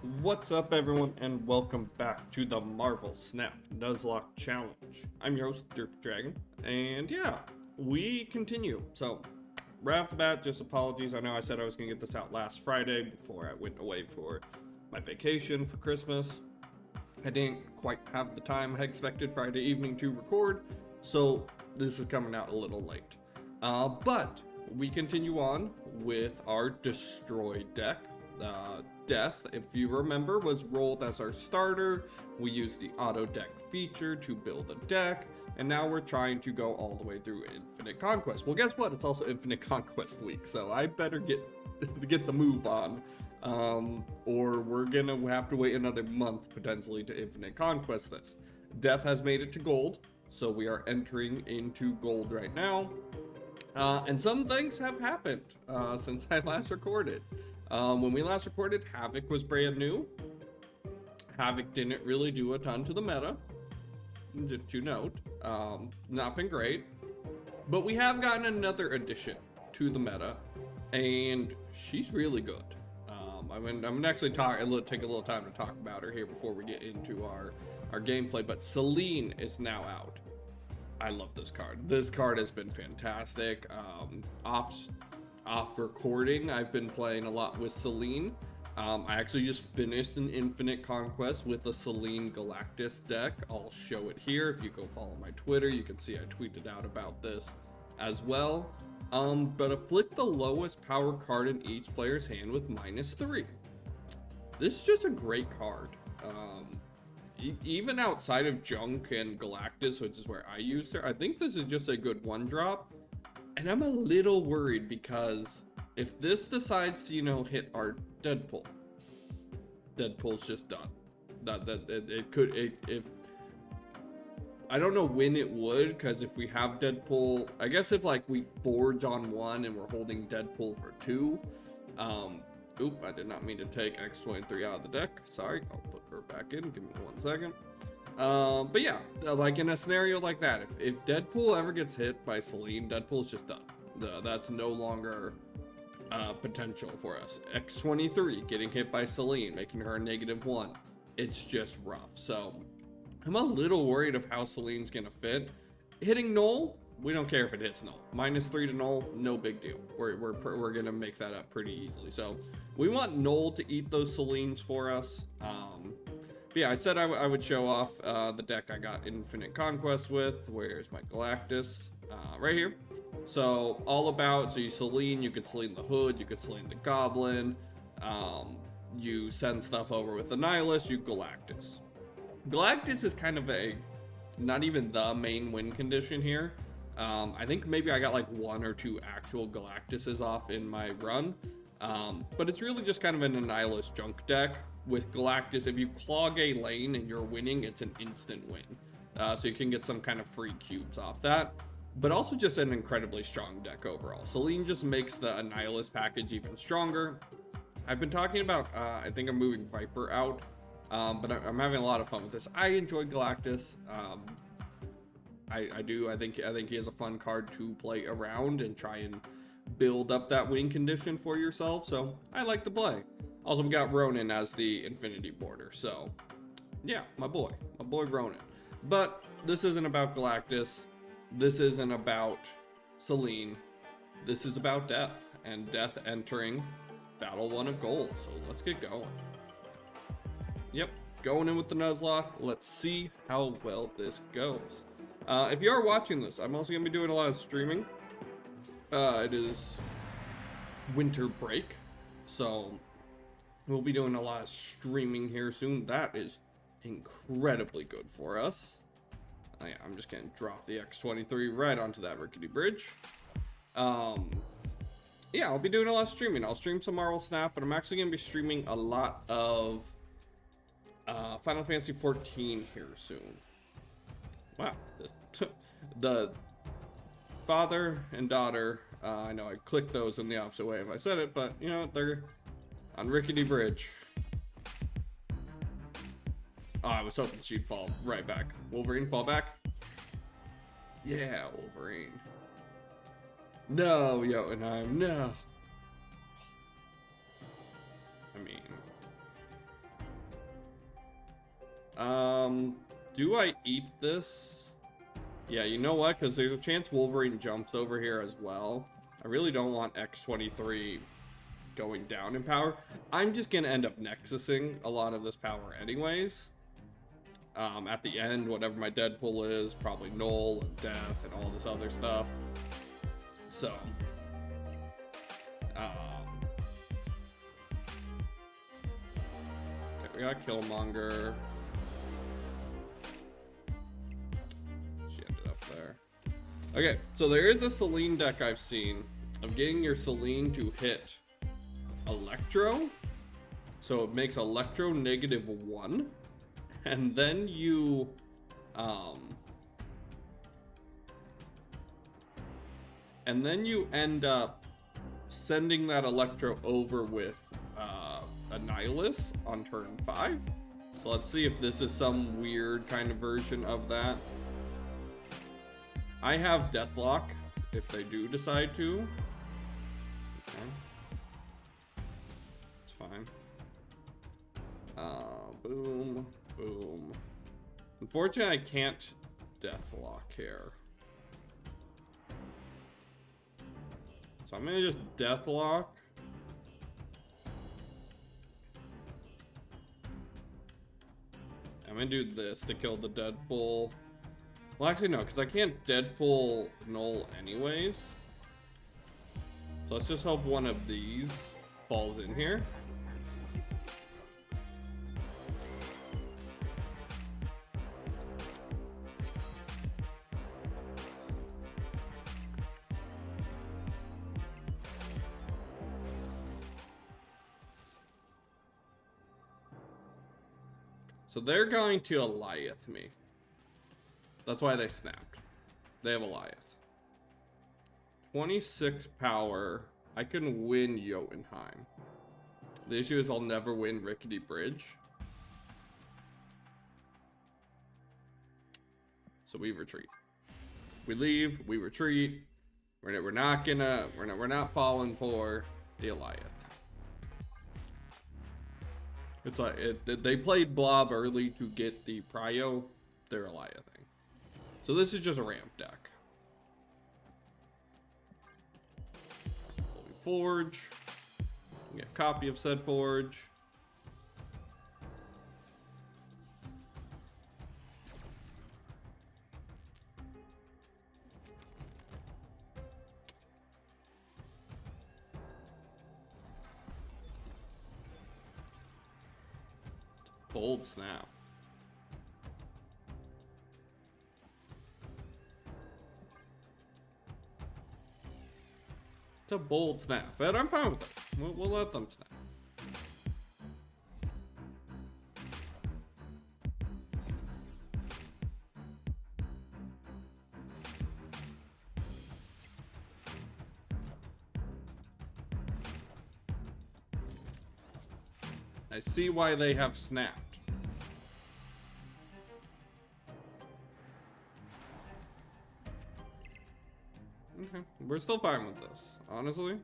What's up, everyone, and welcome back to the Marvel Snap Nuzlocke Challenge. I'm your host, Derp Dragon, and yeah, we continue. So, right off the bat, just apologies. I know I said I was going to get this out last Friday before I went away for my vacation for Christmas. I didn't quite have the time I expected Friday evening to record, so this is coming out a little late. But we continue on with our Destroy deck. Death, if you remember, was rolled as our starter. We used the auto deck feature to build a deck, and now we're trying to go all the way through Infinite Conquest. Well, guess what? It's also Infinite Conquest week, so I better get the move on, or we're gonna have to wait another month potentially to Infinite Conquest this. Death has made it to gold, so we are entering into gold right now, and some things have happened since I last recorded. When we last recorded, Havoc was brand new. Havoc didn't really do a ton to the meta, to note. Not been great. But we have gotten another addition to the meta, and she's really good. I'm gonna actually take a little time to talk about her here before we get into our gameplay, but Celine is now out. I love this card. This card has been fantastic. Off recording, I've been playing a lot with Celine. I actually just finished an Infinite Conquest with a Celine Galactus deck. I'll show it here. If you go follow my Twitter, you can see I tweeted out about this as well. But afflict the lowest power card in each player's hand with -3. This is just a great card. Even outside of Junk and Galactus, which is where I used her, I think this is just a good one drop. And I'm a little worried because if this decides to, hit our Deadpool's just done. If I don't know when it would, because if we have Deadpool, I guess if we forge on 1 and we're holding Deadpool for 2. I did not mean to take X-23 out of the deck. Sorry, I'll put her back in. Give me 1 second. But yeah, in a scenario like that, if Deadpool ever gets hit by Celine, Deadpool's just done. That's no longer potential for us. X-23 getting hit by Celine, making her a -1. It's just rough. So I'm a little worried of how Celine's gonna fit. Hitting Null, we don't care if it hits Null. -3 to Null, no big deal. We're gonna make that up pretty easily. So we want Null to eat those Celines for us. But yeah, I said I would show off the deck I got Infinite Conquest with. Where's my Galactus? Right here. So you Celine, you could Celine the Hood, you could Celine the Goblin. You send stuff over with the Nihilist, you Galactus. Galactus is kind of not even the main win condition here. I think maybe I got 1 or 2 actual Galactuses off in my run. But it's really just kind of an Nihilist junk deck. With Galactus, if you clog a lane and you're winning, it's an instant win. So you can get some kind of free cubes off that. But also just an incredibly strong deck overall. Celine just makes the Annihilus package even stronger. I've been talking about, I think I'm moving Viper out. But I'm having a lot of fun with this. I enjoy Galactus. I do. I think he has a fun card to play around and try and build up that win condition for yourself. So I like to play. Also, we got Ronin as the Infinity Border, so yeah, my boy Ronin. But this isn't about Galactus. This isn't about Celine. This is about Death, and Death entering Battle 1 of Gold. So let's get going. Yep, going in with the Nuzlocke. Let's see how well this goes. If you are watching this, I'm also going to be doing a lot of streaming. It is winter break, so we'll be doing a lot of streaming here soon. That is incredibly good for us. Oh yeah, I'm just gonna drop the X-23 right onto that rickety bridge. Yeah, I'll be doing a lot of streaming. I'll stream some Marvel Snap, but I'm actually gonna be streaming a lot of Final Fantasy 14 here soon. Wow, the father and daughter. I know I clicked those in the opposite way if I said it, but they're on rickety bridge. Oh, I was hoping she'd fall right back. Wolverine, fall back. Yeah, Wolverine. No, Jotunheim, no. I mean, Do I eat this? Yeah, you know what? Because there's a chance Wolverine jumps over here as well. I really don't want X-23 going down in power. I'm just gonna end up Nexusing a lot of this power anyways. At the end, whatever my Deadpool is, probably Null and Death and all this other stuff. So, okay, we got Killmonger. She ended up there. Okay, so there is a Selene deck I've seen of getting your Selene to hit Electro. So it makes Electro -1. And then you, end up sending that Electro over with Annihilus on turn 5. So let's see if this is some weird kind of version of that. I have Deathlock if they do decide to. Okay. It's fine. Boom. Boom. Unfortunately, I can't Deathlock here. So I'm gonna just Deathlock. I'm gonna do this to kill the Deadpool. Well, actually, no, because I can't Deadpool Null anyways. So let's just hope one of these falls in here. So they're going to Eliath me. That's why they snapped. They have Eliath. 26 power. I can win Jotunheim. The issue is I'll never win Rickety Bridge. So we retreat. We leave. We retreat. We're not falling for the Eliath. It's like they played Blob early to get the Prio. They're Eliathing. So this is just a ramp deck. Holy Forge. We get a copy of said Forge. Bold Snap. It's a bold snap, but I'm fine with it. We'll let them snap. I see why they have snapped. Okay, we're still fine with this, honestly.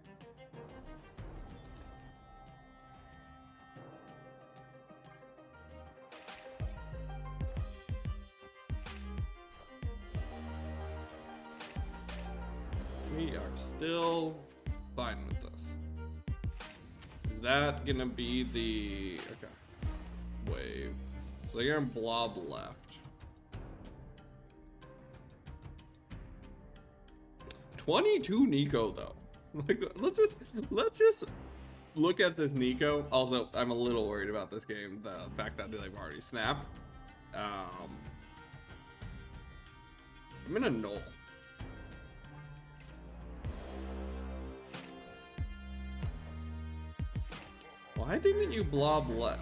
We are still fine with this. Is that gonna be the... okay. Wave. So they're gonna blob left. 22 Nico though. Like, let's just look at this Nico. Also, I'm a little worried about this game. The fact that they've already snapped. I'm gonna null. Why didn't you blob left?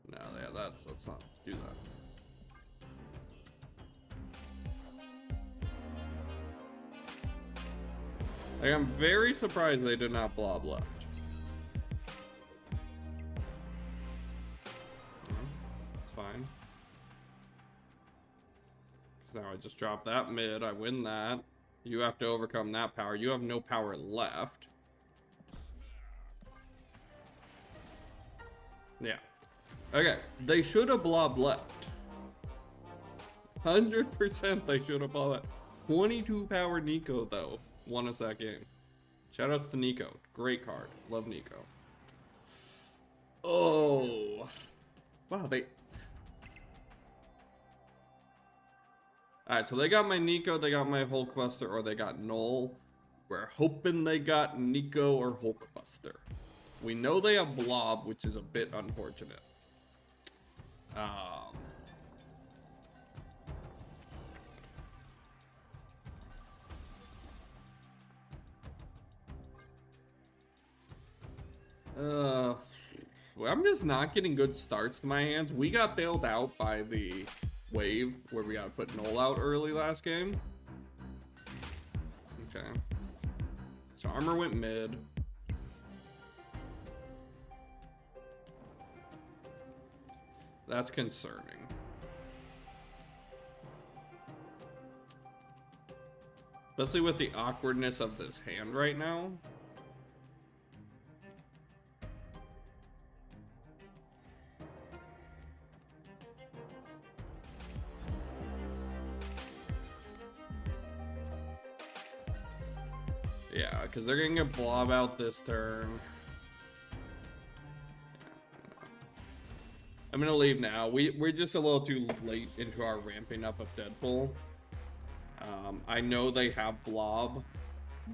No, yeah, let's not do that. Like, I'm very surprised they did not blob left. It's fine. So now I just drop that mid. I win that. You have to overcome that power. You have no power left. Yeah. Okay. They should have blob left. 100% they should have blob left. 22 power Nico, though, won us that game. Shoutouts to Nico. Great card. Love Nico. Oh. Wow, they... Alright, so they got my Nico, they got my Hulkbuster, or they got Null. We're hoping they got Nico or Hulkbuster. We know they have Blob, which is a bit unfortunate. Well, I'm just not getting good starts to my hands. We got bailed out by the wave where we got to put Null out early last game. Okay. So armor went mid. That's concerning. Especially with the awkwardness of this hand right now. Yeah, because they're gonna get Blob out this turn. I'm gonna leave now. We're just a little too late into our ramping up of Deadpool. I know they have Blob.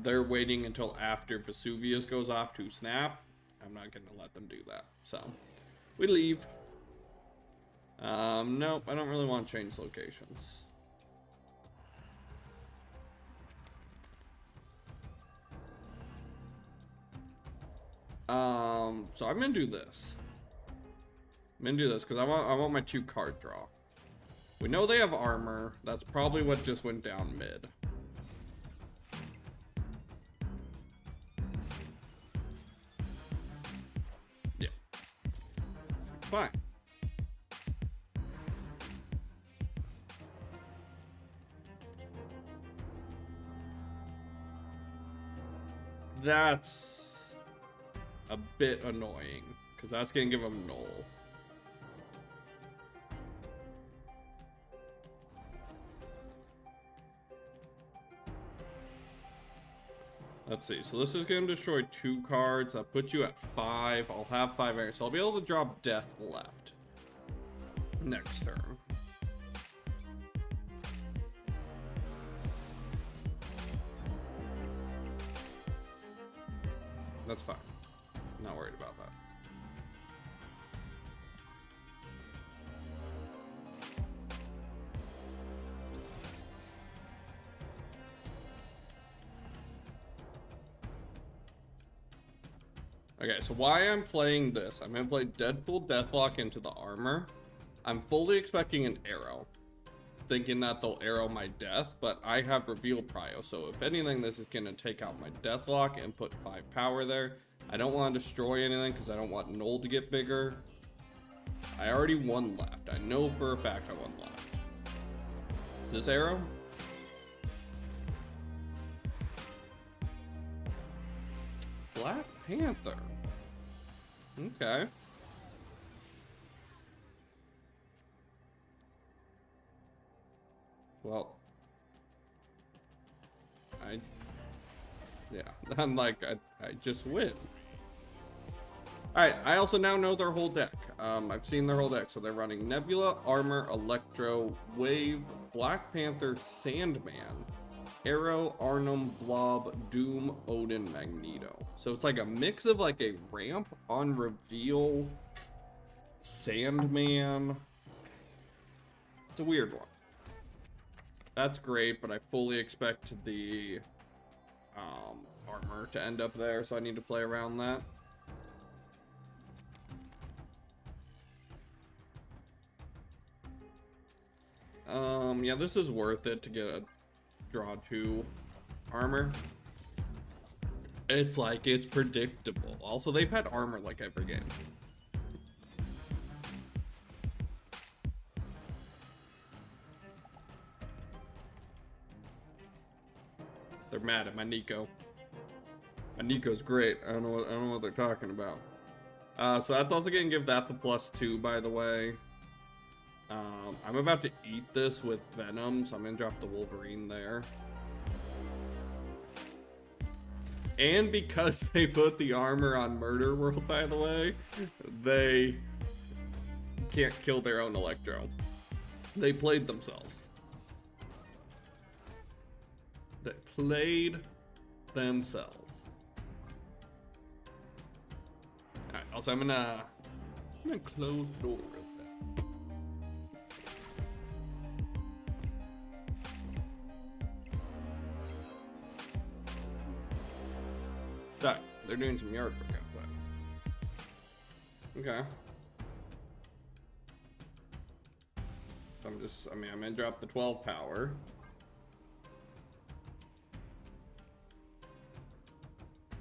They're waiting until after Vesuvius goes off to snap. I'm not gonna let them do that. So, we leave. Nope, I don't really want to change locations. So I'm gonna do this. I'm gonna do this because I want my 2 card draw. We know they have armor. That's probably what just went down mid. Yeah. Fine. That's a bit annoying because that's gonna give them Null. Let's see. So this is going to destroy 2 cards. That puts you at 5. I'll have 5 air. So I'll be able to drop Death left next turn. That's fine. Not worried about that. Okay, so why I'm playing this, I'm going to play Deadpool Deathlock into the armor. I'm fully expecting an arrow, thinking that they'll arrow my death, but I have Reveal Prio, so if anything, this is going to take out my Deathlock and put 5 power there. I don't want to destroy anything because I don't want Null to get bigger. I already won left. I know for a fact I won left. This arrow? Black Panther. Okay. Well, yeah, I'm like, I just win. Alright, I also now know their whole deck. I've seen their whole deck. So they're running Nebula, Armor, Electro, Wave, Black Panther, Sandman, Arrow, Arnhem, Blob, Doom, Odin, Magneto. So it's like a mix of like a ramp on reveal, Sandman. It's a weird one. That's great, but I fully expect the armor to end up there, so I need to play around that. Yeah, this is worth it to get a draw 2 armor. It's like, it's predictable. Also, they've had armor like every game. They're mad at my Nico. My Nico's great. I don't know what they're talking about. So that's also gonna give that the +2, by the way. I'm about to eat this with Venom, so I'm gonna drop the Wolverine there. And because they put the armor on Murder World, by the way, they can't kill their own Electro. They played themselves. They played themselves. Alright, also I'm gonna close the door real fast. Sorry, they're doing some yard work outside. Okay. So I'm gonna drop the 12 power.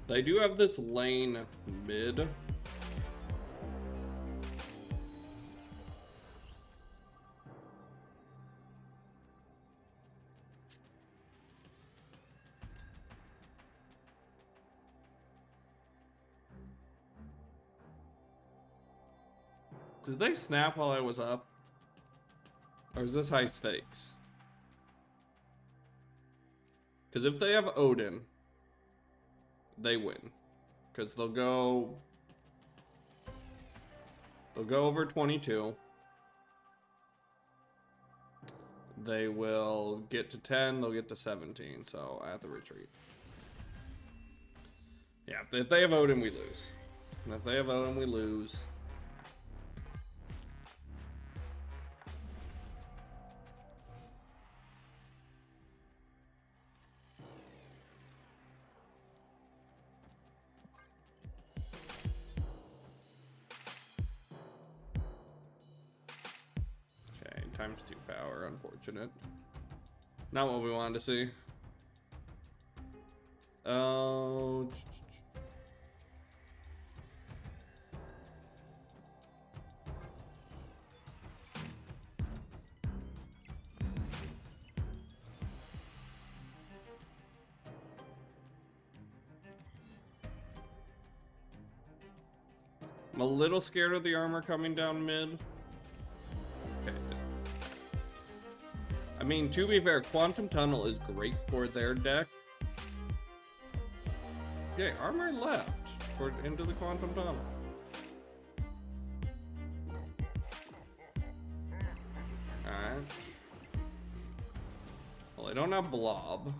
They do have this lane mid. Did they snap while I was up? Or is this high stakes? Because if they have Odin, they win. Because they'll go over 22. They will get to 10, they'll get to 17, so I have to retreat. Yeah, if they have Odin, we lose. And if they have Odin, we lose. Times 2 power, unfortunate. Not what we wanted to see. Oh. I'm a little scared of the armor coming down mid. Okay. I mean, to be fair, Quantum Tunnel is great for their deck. Okay, armor left into the Quantum Tunnel. Alright. Well, I don't have Blob.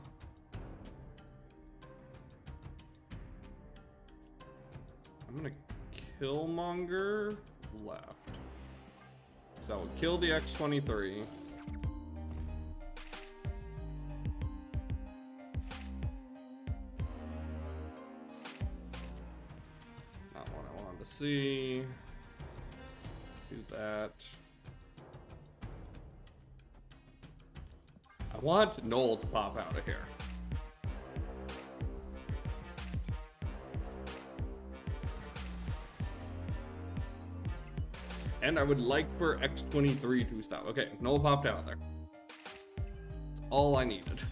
I'm gonna Killmonger left. So I will kill the X-23. Not what I wanted to see. Do that. I want Noel to pop out of here. And I would like for X-23 to stop. Okay, Noel popped out there. That's all I needed.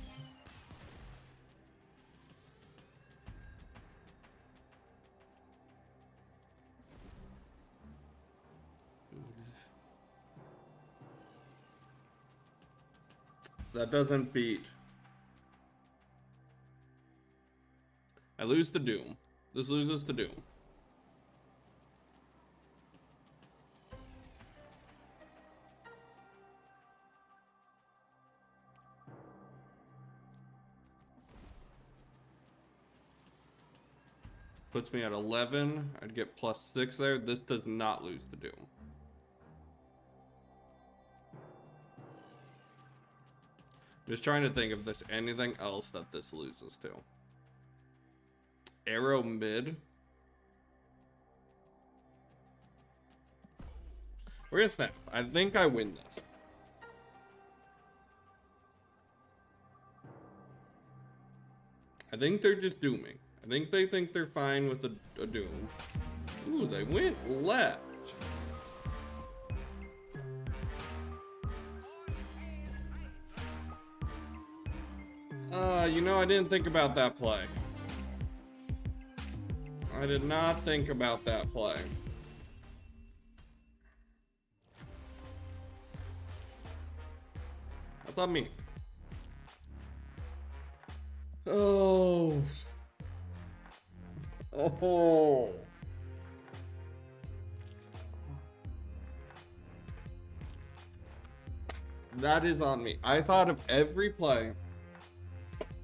That doesn't beat. I lose the Doom. This loses the Doom. Puts me at 11. I'd get +6 there. This does not lose the Doom. Just trying to think if there's anything else that this loses to. Arrow mid. We're gonna snap. I think I win this. I think they're just dooming. I think they think they're fine with a doom. Ooh, they went left. You know, I didn't think about that play. I did not think about that play. That's on me. Oh. Oh. That is on me. I thought of every play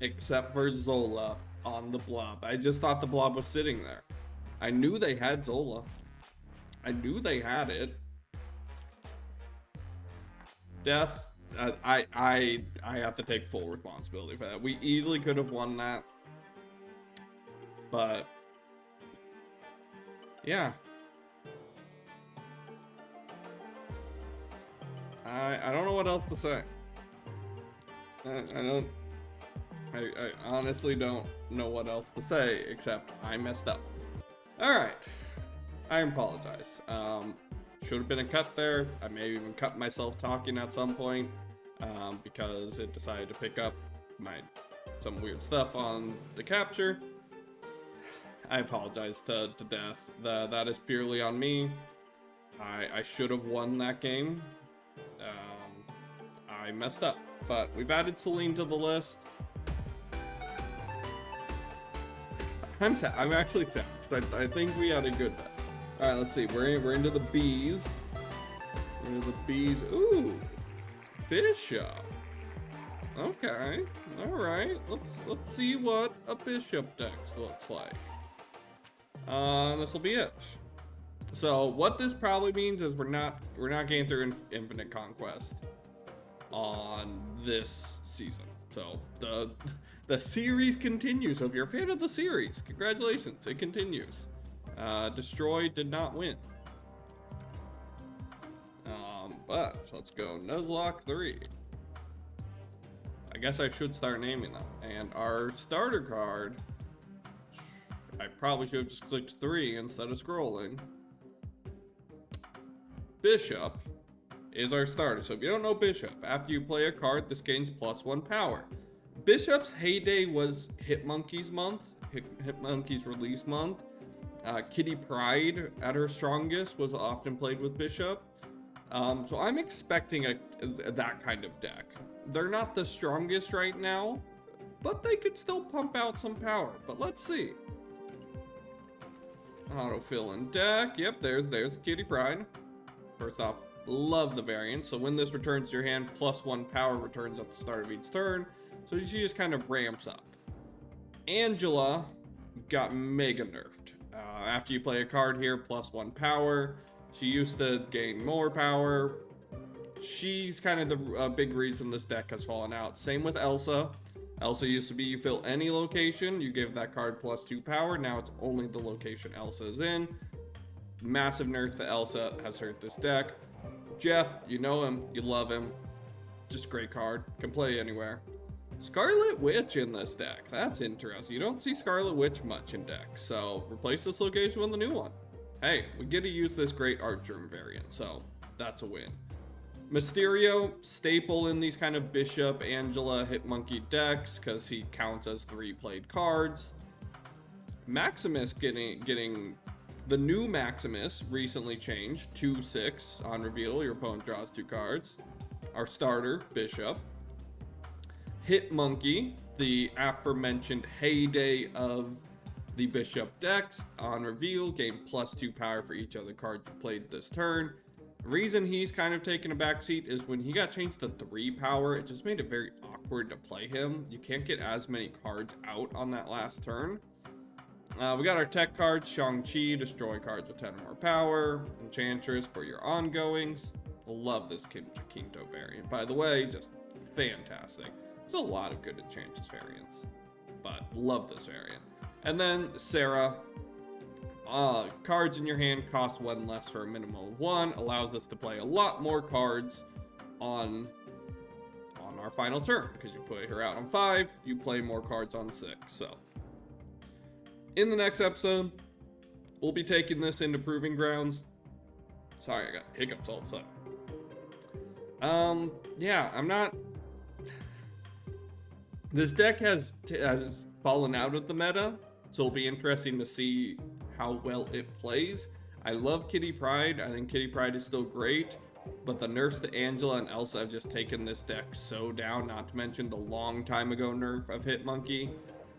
except for Zola on the blob. I just thought the blob was sitting there. I knew they had Zola. I knew they had it. Death. I have to take full responsibility for that. We easily could have won that. But yeah. I don't know what else to say. I honestly don't know what else to say except I messed up. Alright. I apologize. Should have been a cut there. I may even cut myself talking at some point because it decided to pick up some weird stuff on the capture. I apologize to Death. That is purely on me. I should have won that game. I messed up, but we've added Celine to the list. I'm sad. I'm actually sad because I think we had a good bet. All right, let's see. We're into the bees. We're into the bees. Ooh, bishop. Okay. All right. Let's see what a bishop deck looks like. This will be it. So what this probably means is we're not getting through Infinite Conquest on this season. So the series continues. So if you're a fan of the series, congratulations, it continues. Destroy did not win. But let's go Nuzlocke 3. I guess I should start naming them. And our starter card, I probably should have just clicked 3 instead of scrolling. Bishop is our starter. So if you don't know Bishop, after you play a card, this gains +1 power. Bishop's heyday was Hitmonkey's month, Hitmonkey's release month. Kitty Pryde at her strongest was often played with Bishop. So I'm expecting that kind of deck. They're not the strongest right now, but they could still pump out some power. But let's see. Autofill in deck. Yep, there's Kitty Pryde. First off, love the variant. So when this returns to your hand, +1 power returns at the start of each turn. So she just kind of ramps up. Angela got mega nerfed. After you play a card here, +1 power. She used to gain more power. She's kind of the big reason this deck has fallen out. Same with Elsa. Elsa used to be you fill any location, you give that card +2 power. Now it's only the location Elsa is in. Massive nerf to Elsa has hurt this deck. Jeff, you know him, you love him. Just great card, can play anywhere. Scarlet Witch in this deck, that's interesting. You don't see Scarlet Witch much in decks, so replace this location with a new one. Hey, we get to use this great art germ variant, so that's a win. Mysterio, staple in these kind of Bishop, Angela, Hitmonkey decks, because he counts as 3 played cards. Maximus getting the new Maximus recently changed, 2/6 on reveal, your opponent draws 2 cards. Our starter, Bishop. Hitmonkey, the aforementioned heyday of the Bishop decks, on reveal, gain +2 power for each other card you played this turn. The reason he's kind of taken a backseat is when he got changed to 3 power, it just made it very awkward to play him. You can't get as many cards out on that last turn. We got our tech cards, Shang-Chi, destroy cards with 10 or more power, Enchantress for your ongoings. Love this Quinto variant. By the way, just fantastic. There's a lot of good Enchantress variants, but love this variant. And then Sarah. Cards in your hand cost 1 less for a minimum of 1, allows us to play a lot more cards on our final turn, because you put her out on 5, you play more cards on 6. So in the next episode, we'll be taking this into Proving Grounds. Sorry, I got hiccups all of a sudden. Yeah, I'm not This deck has fallen out of the meta, so it'll be interesting to see how well it plays. I love Kitty Pryde. I think Kitty Pryde is still great, but the nerfs to Angela and Elsa have just taken this deck so down, not to mention the long time ago nerf of Hitmonkey.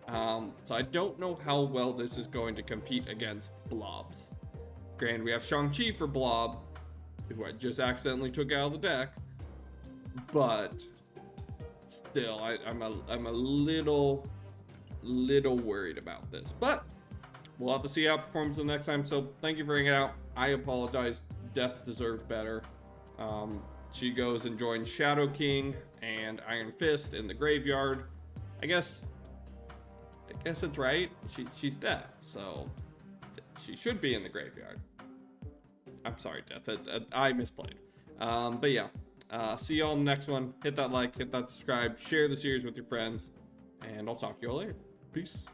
So I don't know how well this is going to compete against blobs. Granted, we have Shang-Chi for blob, who I just accidentally took out of the deck, but still, I'm a little worried about this. But we'll have to see how it performs the next time. So thank you for hanging out. I apologize. Death deserved better. She goes and joins Shadow King and Iron Fist in the graveyard. I guess it's right. She's Death, so she should be in the graveyard. I'm sorry, Death. I misplayed. But yeah. See y'all in the next one. Hit that like, hit that subscribe, share the series with your friends, and I'll talk to y'all later. Peace.